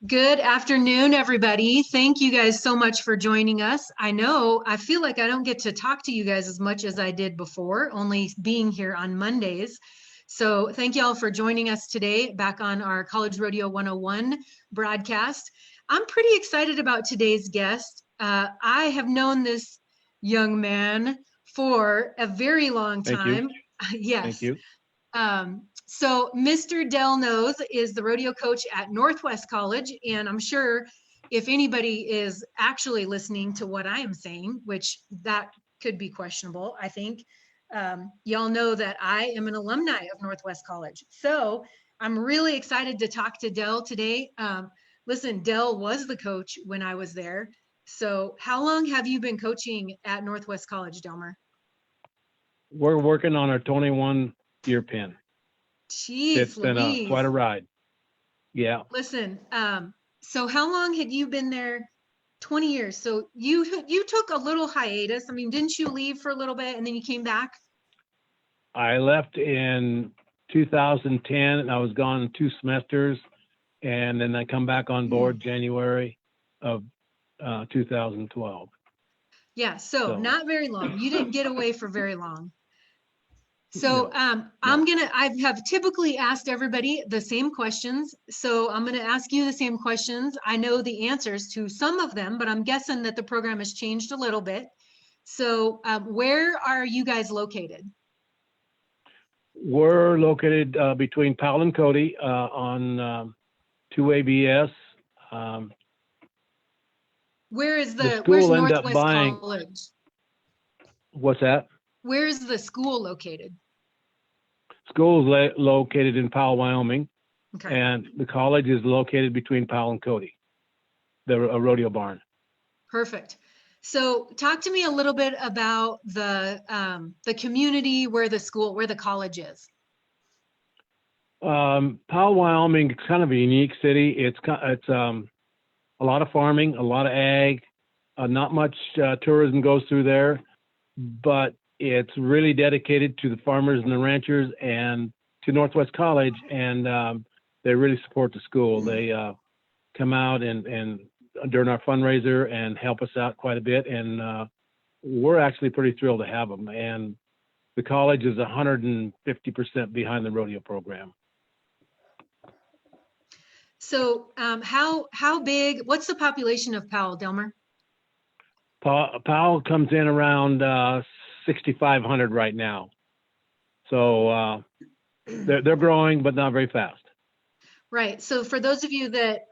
Good afternoon, everybody. Thank you guys so much for joining us. I feel like I don't get to talk to you guys as much as I did before, only being here on Mondays. So thank you all for joining us today back on our College Rodeo 101 broadcast. I'm pretty excited about today's guest. I have known this young man for a very long Thank you. time. Yes. Thank you. So Mr. Del Knows is the rodeo coach at Northwest College, and I'm sure if anybody is actually listening to what I am saying, which that could be questionable, I think y'all know that I am an alumni of Northwest College. So I'm really excited to talk to Del today. Listen, Del was the coach when I was there. So how long have you been coaching at Northwest College, Delmer? We're working on our 21-year pin. Jeez, It's been quite a ride. Yeah. Listen, so how long had you been there? 20 years. So you took a little hiatus. I mean, didn't you leave for a little bit and then you came back? I left in 2010 and I was gone 2 semesters, and then I come back on board January of 2012. Yeah, so not very long. You didn't get away for very long. So No. I have typically asked everybody the same questions. So I'm going to ask you the same questions. I know the answers to some of them, but I'm guessing that the program has changed a little bit. So where are you guys located? We're located between Powell and Cody on 2ABS. Where's school ended up Northwest buying. College? What's that? Where is the school located? School is located in Powell, Wyoming. Okay. And the college is located between Powell and Cody, the rodeo barn. Perfect. So talk to me a little bit about the community where the college is. Powell, Wyoming, it's kind of a unique city. It's a lot of farming, a lot of ag, not much tourism goes through there, but it's really dedicated to the farmers and the ranchers and to Northwest College, and they really support the school. They come out and during our fundraiser and help us out quite a bit, and we're actually pretty thrilled to have them. And the college is 150% behind the rodeo program. So how big, what's the population of Powell, Delmer? Powell comes in around 6,500 right now. So they're growing, but not very fast. Right. So for those of you that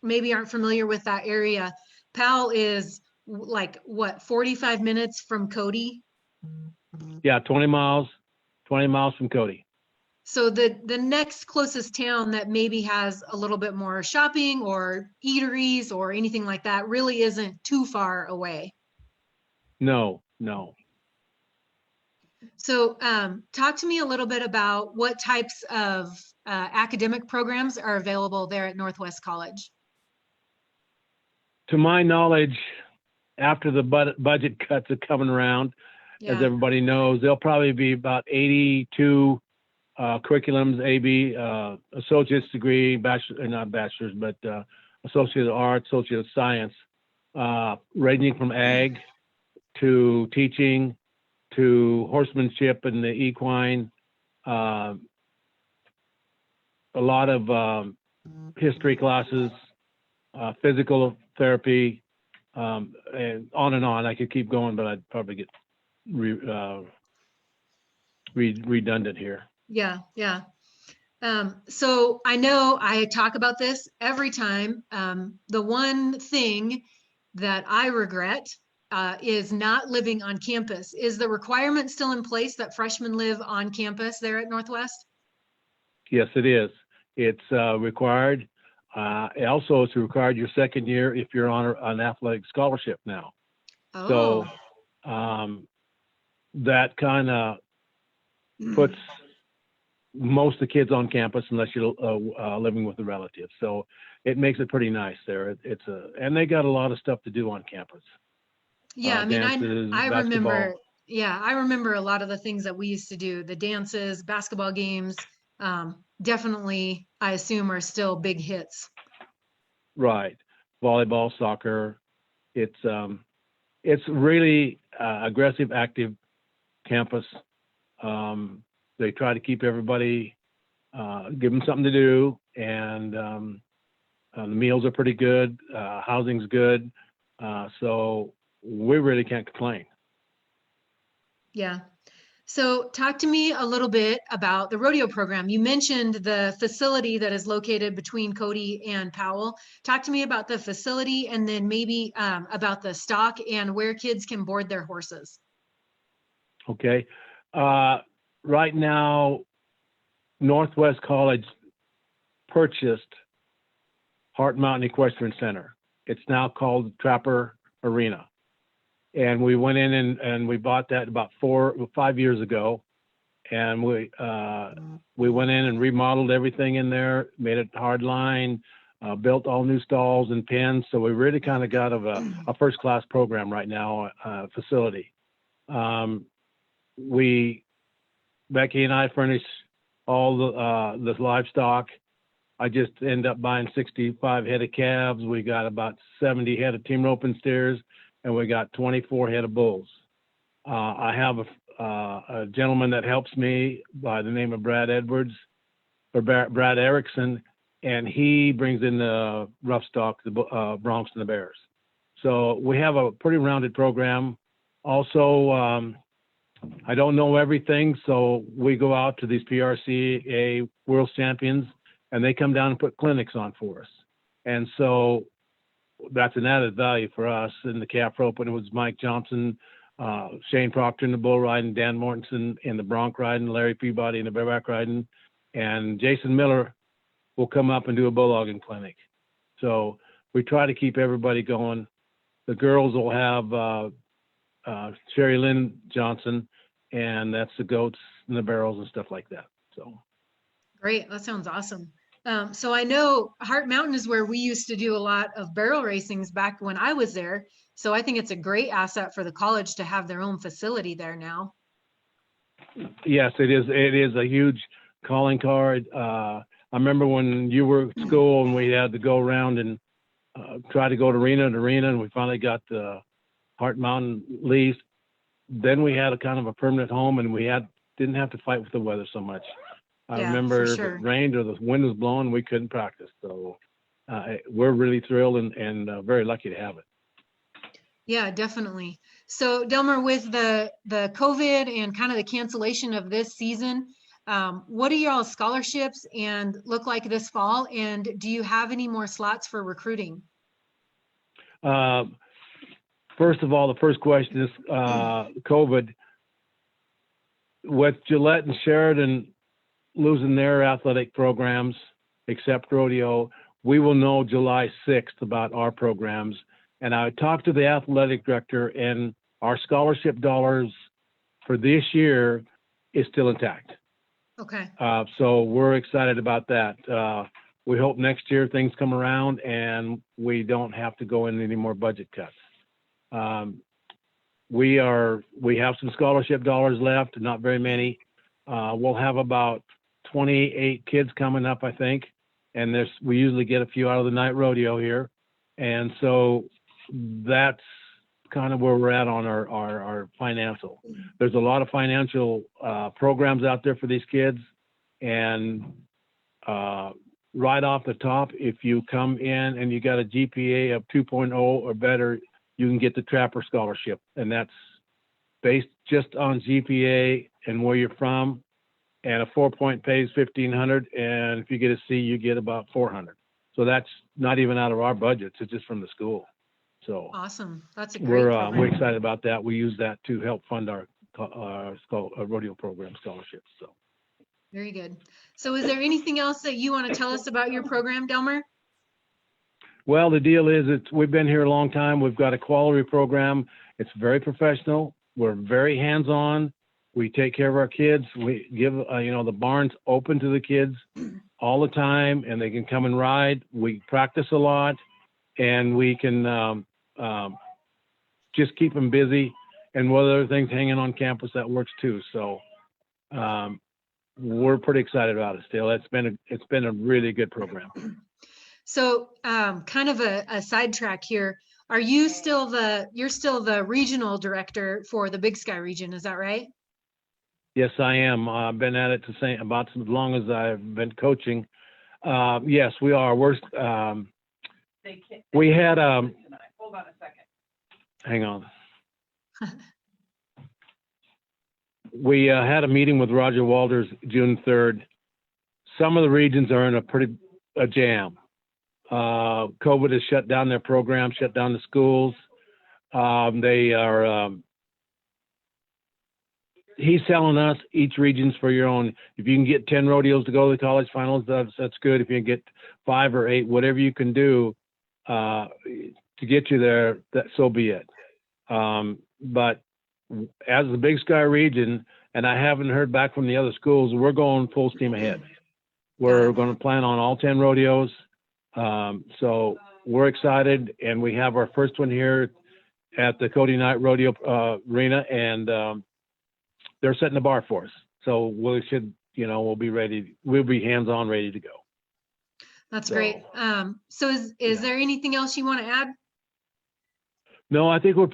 maybe aren't familiar with that area, Powell is like what, 45 minutes from Cody? Yeah, 20 miles from Cody. So the next closest town that maybe has a little bit more shopping or eateries or anything like that really isn't too far away. No. So talk to me a little bit about what types of academic programs are available there at Northwest College. To my knowledge, after the budget cuts are coming around, as everybody knows, there'll probably be about 82 curriculums, AB, associate's degree, not bachelor's, but associate of arts, associate of science, ranging from ag to teaching to horsemanship and the equine, a lot of history classes, physical therapy, and on. I could keep going, but I'd probably get redundant here. Yeah. So I know I talk about this every time. The one thing that I regret is not living on campus. Is the requirement still in place that freshmen live on campus there at Northwest? Yes, it is. It's required. Also, it's required your second year if you're on an athletic scholarship now. Oh. So that kind of puts most of the kids on campus unless you're living with a relative. So it makes it pretty nice there. And they got a lot of stuff to do on campus. Yeah, I mean, dances, I basketball. remember. Yeah, I remember a lot of the things that we used to do. The dances, basketball games, definitely, I assume, are still big hits. Right. Volleyball, soccer. It's really aggressive, active campus. They try to keep everybody, give them something to do, and the meals are pretty good. Housing's good. So we really can't complain. Yeah. So talk to me a little bit about the rodeo program. You mentioned the facility that is located between Cody and Powell. Talk to me about the facility and then maybe about the stock and where kids can board their horses. Okay. Right now, Northwest College purchased Heart Mountain Equestrian Center. It's now called Trapper Arena. And we went in and we bought that about 5 years ago. And we went in and remodeled everything in there, made it hard line, built all new stalls and pens. So we really kind of got a first-class program right now, facility. Becky and I furnish all the livestock. I just end up buying 65 head of calves. We got about 70 head of team roping steers, and we got 24 head of bulls. I have a gentleman that helps me by the name of Brad Erickson, and he brings in the rough stock, the broncs and the bears. So we have a pretty rounded program. Also, I don't know everything, so we go out to these PRCA World Champions, and they come down and put clinics on for us. And so that's an added value for us. In the calf roping, it was Mike Johnson, Shane Proctor in the bull riding, Dan Mortensen in the bronc riding, Larry Peabody in the bareback riding, and Jason Miller will come up and do a bulldogging clinic. So we try to keep everybody going. The girls will have Sherry Lynn Johnson, and that's the goats and the barrels and stuff like that. So great. That sounds awesome. So I know Heart Mountain is where we used to do a lot of barrel racings back when I was there. So I think it's a great asset for the college to have their own facility there now. Yes, it is. It is a huge calling card. I remember when you were at school and we had to go around and try to go to arena to arena, and we finally got the Heart Mountain lease. Then we had a kind of a permanent home, and we didn't have to fight with the weather so much. I remember if it rained or the wind was blowing, we couldn't practice. So we're really thrilled and very lucky to have it. Yeah, definitely. So Delmer, with the COVID and kind of the cancellation of this season, what do y'all's scholarships and look like this fall? And do you have any more slots for recruiting? First of all, the first question is COVID. With Gillette and Sheridan losing their athletic programs, except rodeo, we will know July 6th about our programs. And I talked to the athletic director, and our scholarship dollars for this year is still intact. Okay. So we're excited about that. We hope next year things come around and we don't have to go in any more budget cuts. We have some scholarship dollars left, not very many. We'll have about 28 kids coming up, I think. And we usually get a few out of the night rodeo here. And so that's kind of where we're at on our financial. There's a lot of financial programs out there for these kids. And right off the top, if you come in and you got a GPA of 2.0 or better, you can get the Trapper Scholarship. And that's based just on GPA and where you're from. And a 4-point pay is $1,500. And if you get a C, you get about $400. So that's not even out of our budgets. It's just from the school. So awesome. That's a great program. We're excited about that. We use that to help fund our rodeo program scholarships. So very good. So is there anything else that you want to tell us about your program, Delmer? Well, the deal is we've been here a long time. We've got a quality program. It's very professional. We're very hands-on. We take care of our kids. We give, the barn's open to the kids all the time, and they can come and ride. We practice a lot, and we can just keep them busy. And with other things hanging on campus, that works too. So we're pretty excited about it still. It's been a really good program. So kind of a sidetrack here. Are you still you're still the regional director for the Big Sky region, is that right? Yes, I am. I've been at it about as long as I've been coaching. Yes, we are. We had Hold on a second. hang on. We had a meeting with Roger Walters June 3rd. Some of the regions are in a jam. COVID has shut down their program, shut down the schools. They are. He's telling us each region's for your own. If you can get 10 rodeos to go to the college finals, that's good. If you can get 5 or 8, whatever you can do to get you there, so be it. But as the Big Sky region, and I haven't heard back from the other schools, we're going full steam ahead. We're going to plan on all 10 rodeos. So we're excited, and we have our first one here at the Cody Knight Rodeo Arena, and they're setting the bar for us. So we should, we'll be ready. We'll be hands-on, ready to go. That's great. So is there anything else you want to add? No, I think we're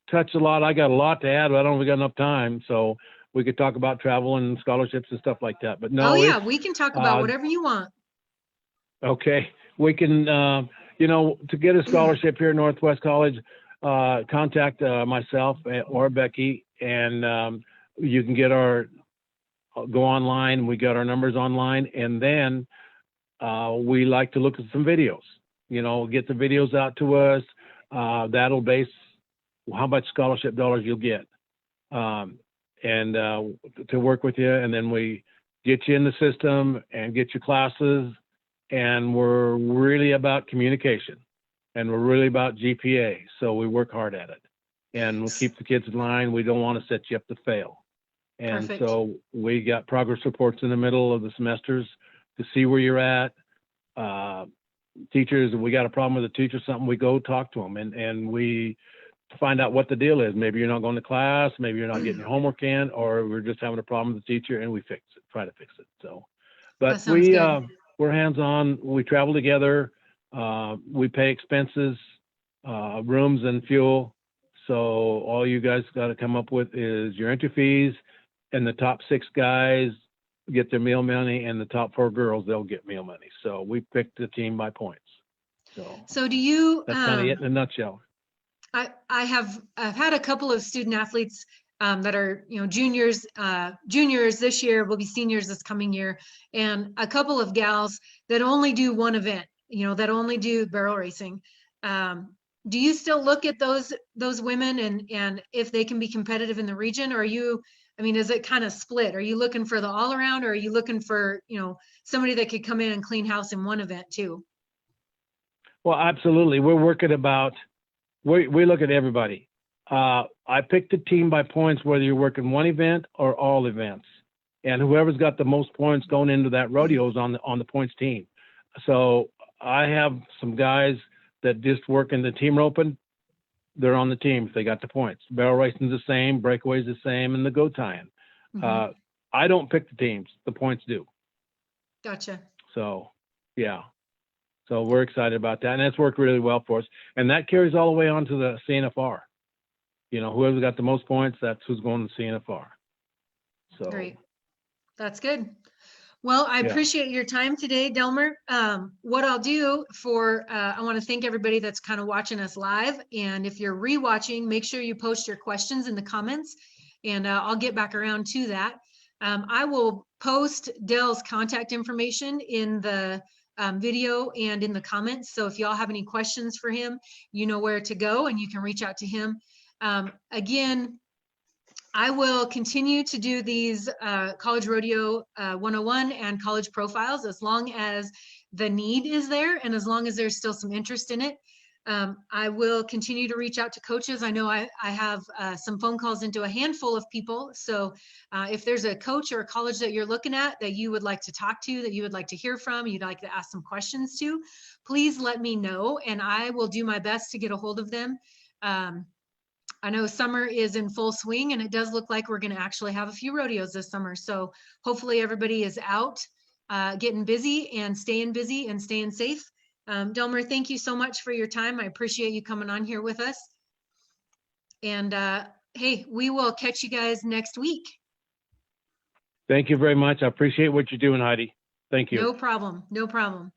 touched a lot. I got a lot to add, but I don't think we got enough time. So we could talk about travel and scholarships and stuff like that. But no. Oh yeah, we can talk about whatever you want. Okay. We can, to get a scholarship here at Northwest College, contact myself or Becky, and you can go online. We got our numbers online, and then we like to look at some videos, get the videos out to us. That'll base how much scholarship dollars you'll get, and to work with you. And then we get you in the system and get your classes. And we're really about communication, and we're really about GPA. So we work hard at it, and we'll keep the kids in line. We don't want to set you up to fail. And Perfect. So we got progress reports in the middle of the semesters to see where you're at. Teachers, if we got a problem with a teacher, something, we go talk to them, and we find out what the deal is. Maybe you're not going to class, maybe you're not getting your homework in, or we're just having a problem with the teacher, and we try to fix it. So, but we're hands-on. We travel together. We pay expenses, rooms and fuel. So all you guys got to come up with is your entry fees, and the top 6 guys get their meal money, and the top 4 girls, they'll get meal money. So we picked the team by points. So do you? That's kind of it in a nutshell. I've had a couple of student athletes that are, juniors. Juniors this year will be seniors this coming year, and a couple of gals that only do one event, that only do barrel racing. Do you still look at those women and if they can be competitive in the region, or is it kind of split? Are you looking for the all around, or are you looking for, somebody that could come in and clean house in one event too? Well, absolutely. We're working we look at everybody. I picked the team by points, whether you're working one event or all events, and whoever's got the most points going into that rodeo is on the points team. So I have some guys that just work in the team roping. They're on the team if they got the points. Barrel racing's the same, breakaway's the same, and the go tying. Mm-hmm. I don't pick the teams; the points do. Gotcha. So, yeah. So we're excited about that, and it's worked really well for us. And that carries all the way on to the CNFR. Whoever's got the most points, that's who's going to CNFR. So great. That's good. Well, I appreciate your time today, Delmer. What I'll do I want to thank everybody that's kind of watching us live. And if you're rewatching, make sure you post your questions in the comments, and I'll get back around to that. I will post Dell's contact information in the video and in the comments. So if y'all have any questions for him, you know where to go, and you can reach out to him. Again, I will continue to do these College Rodeo 101 and college profiles as long as the need is there and as long as there's still some interest in it. I will continue to reach out to coaches. I know I have some phone calls into a handful of people. So if there's a coach or a college that you're looking at that you would like to talk to, that you would like to hear from, you'd like to ask some questions to, please let me know, and I will do my best to get a hold of them. I know summer is in full swing, and it does look like we're going to actually have a few rodeos this summer. So hopefully everybody is out getting busy and staying safe. Delmer, thank you so much for your time. I appreciate you coming on here with us. And hey, we will catch you guys next week. Thank you very much. I appreciate what you're doing, Heidi. Thank you. No problem. No problem.